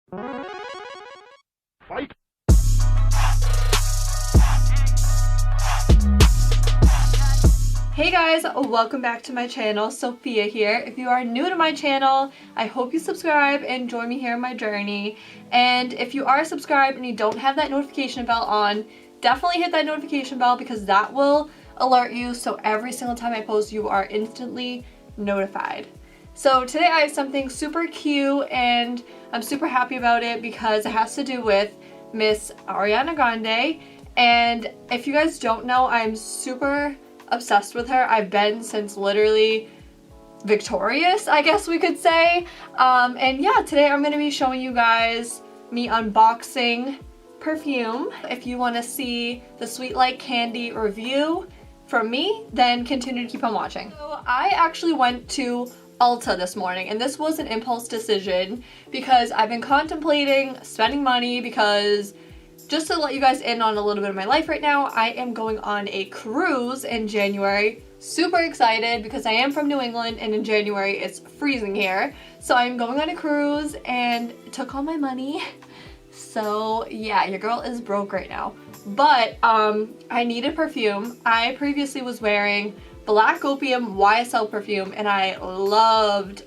Fight! Hey guys, welcome back to my channel. Sophia here. If you are new to my channel, I hope you subscribe and join me here in my journey. And if you are subscribed and you don't have that notification bell on, definitely hit that notification bell because that will alert you so every single time I post you are instantly notified. So today I have something super cute and I'm super happy about it because it has to do with Miss Ariana Grande. And if you guys don't know, I'm super obsessed with her. I've been since literally Victorious, I guess we could say. And yeah, today I'm going to be showing you guys me unboxing perfume. If you want to see the Sweet Like Candy review from me, then continue to keep on watching. So I actually went to Ulta this morning, and this was an impulse decision because I've been contemplating spending money because just to let you guys in on a little bit of my life right now, I am going on a cruise in January. Super excited because I am from New England and in January it's freezing here. So I'm going on a cruise and it took all my money. So yeah, your girl is broke right now. But I needed perfume. I previously was wearing Black Opium YSL perfume and I loved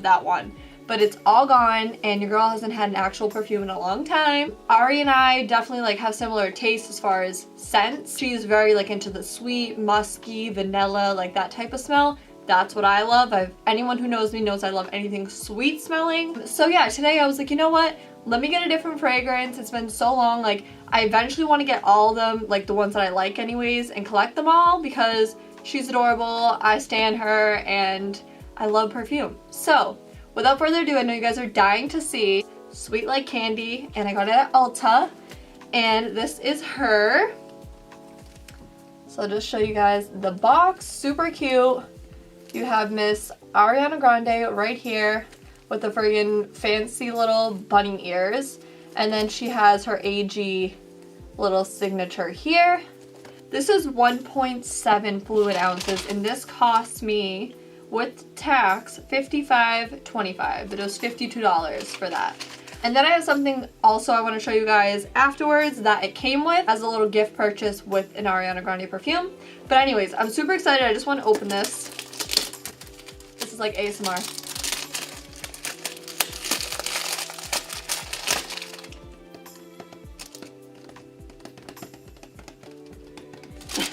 that one. But it's all gone and your girl hasn't had an actual perfume in a long time. Ari and I definitely like have similar tastes as far as scents. She's very like into the sweet, musky, vanilla, like that type of smell. That's what I love. Anyone who knows me knows I love anything sweet smelling. So yeah, today I was like, you know what? Let me get a different fragrance. It's been so long. Like I eventually want to get all of them, like the ones that I like anyways, and collect them all because she's adorable. I stan her and I love perfume. So without further ado, I know you guys are dying to see Sweet Like Candy, and I got it at Ulta, and this is her. So I'll just show you guys the box, super cute. You have Miss Ariana Grande right here with the friggin' fancy little bunny ears, and then she has her AG little signature here. This is 1.7 fluid ounces, and this cost me with tax $55.25, but it was $52 for that. And then I have something also I want to show you guys afterwards that it came with as a little gift purchase with an Ariana Grande perfume. But anyways, I'm super excited. I just want to open this. This is like ASMR.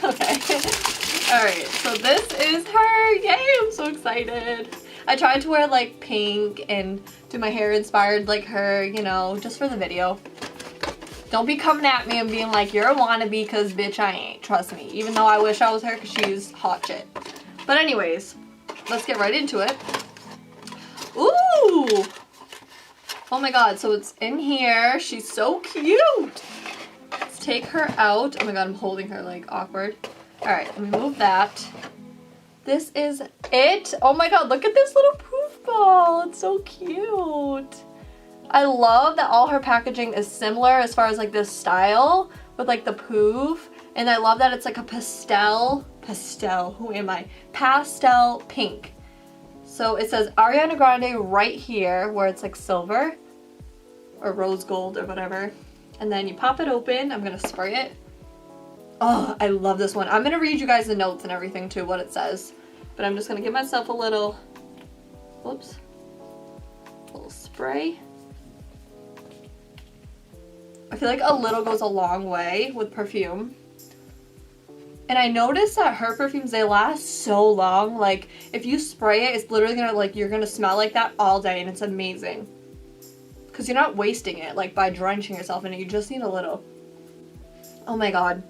Okay. Alright, so this is her. Yay, I'm so excited. I tried to wear like pink and do my hair inspired like her, you know, just for the video. Don't be coming at me and being like, you're a wannabe, because bitch I ain't. Trust me. Even though I wish I was her because she's hot shit. But anyways, let's get right into it. Ooh! Oh my god, so it's in here. She's so cute. Let's take her out. Oh my god, I'm holding her like awkward. Alright, let me move that. This is it. Oh my god, look at this little poof ball. It's so cute. I love that all her packaging is similar as far as like this style with like the poof. And I love that it's like a pastel, who am I? Pastel pink. So it says Ariana Grande right here where it's like silver or rose gold or whatever. And then you pop it open. I'm gonna spray it. Oh, I love this one. I'm gonna read you guys the notes and everything too, what it says. But I'm just gonna give myself a little, whoops, little spray. I feel like a little goes a long way with perfume. And I noticed that her perfumes, they last so long. Like, if you spray it, it's literally gonna, like, you're gonna smell like that all day, and it's amazing. Because you're not wasting it, like, by drenching yourself in it. You just need a little. Oh my god.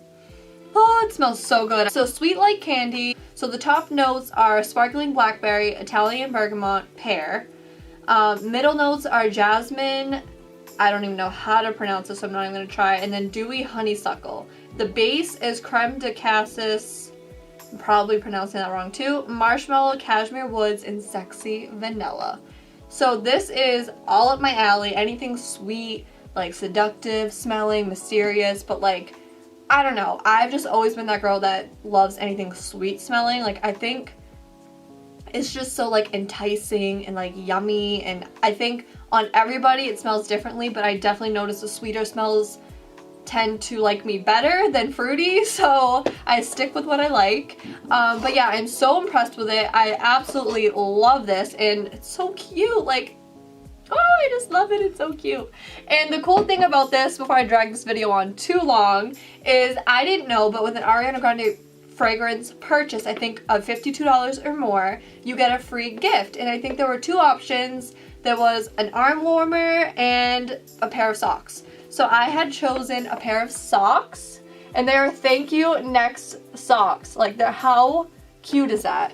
Oh, it smells so good. So Sweet Like Candy. So the top notes are sparkling blackberry, Italian bergamot, pear. Middle notes are jasmine. I don't even know how to pronounce this, so I'm not even going to try. And then dewy honeysuckle. The base is creme de cassis. I'm probably pronouncing that wrong too. Marshmallow, cashmere woods, and sexy vanilla. So this is all up my alley. Anything sweet, like seductive smelling, mysterious, but like, I don't know. I've just always been that girl that loves anything sweet smelling. Like, I think It's just so like enticing and like yummy, and I think on everybody it smells differently, but I definitely notice the sweeter smells tend to like me better than fruity, so I stick with what I like. But yeah, I'm so impressed with it. I absolutely love this, and it's so cute. Like, oh, I just love it. It's so cute. And the cool thing about this, before I drag this video on too long, is I didn't know, but with an Ariana Grande fragrance purchase, I think of $52 or more, you get a free gift. And I think there were two options. There was an arm warmer and a pair of socks. So I had chosen a pair of socks, and they're thank you next socks. Like, they're, how cute is that?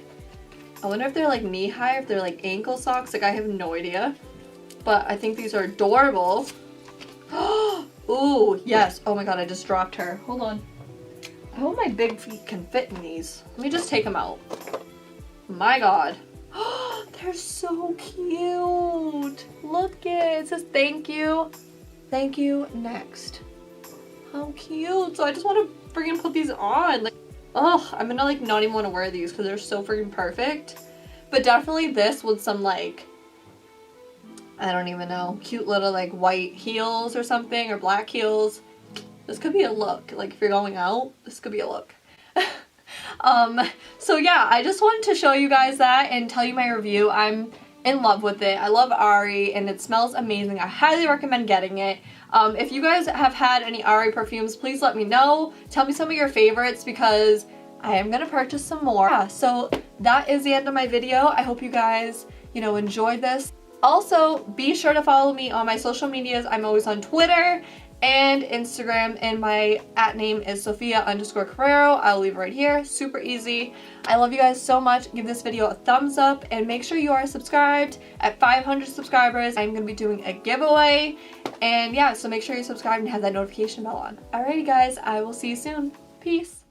I wonder if they're like knee high, if they're like ankle socks. Like, I have no idea, but I think these are adorable. Ooh, yes. Oh my god, I just dropped her. Hold on. I hope my big feet can fit in these. Let me just take them out. My god. They're so cute. Look it. It says thank you. Thank you next. How cute. So I just want to freaking put these on. Like, oh, I'm gonna like not even want to wear these because they're so freaking perfect. But definitely this with some like, I don't even know, cute little like white heels or something, or black heels. This could be a look. Like, if you're going out, this could be a look. So yeah, I just wanted to show you guys that and tell you my review. I'm in love with it. I love Ari, and it smells amazing. I highly recommend getting it. If you guys have had any Ari perfumes, please let me know. Tell me some of your favorites, because I am gonna purchase some more. Yeah, so that is the end of my video. I hope you guys, you know, enjoyed this. Also, be sure to follow me on my social medias. I'm always on Twitter and Instagram, and my @name is Sophia_Carrero. I'll leave it right here. Super easy. I love you guys so much. Give this video a thumbs up, and make sure you are subscribed. At 500 subscribers, I'm gonna be doing a giveaway. And yeah, so make sure you subscribe and have that notification bell on. Alrighty guys, I will see you soon. Peace.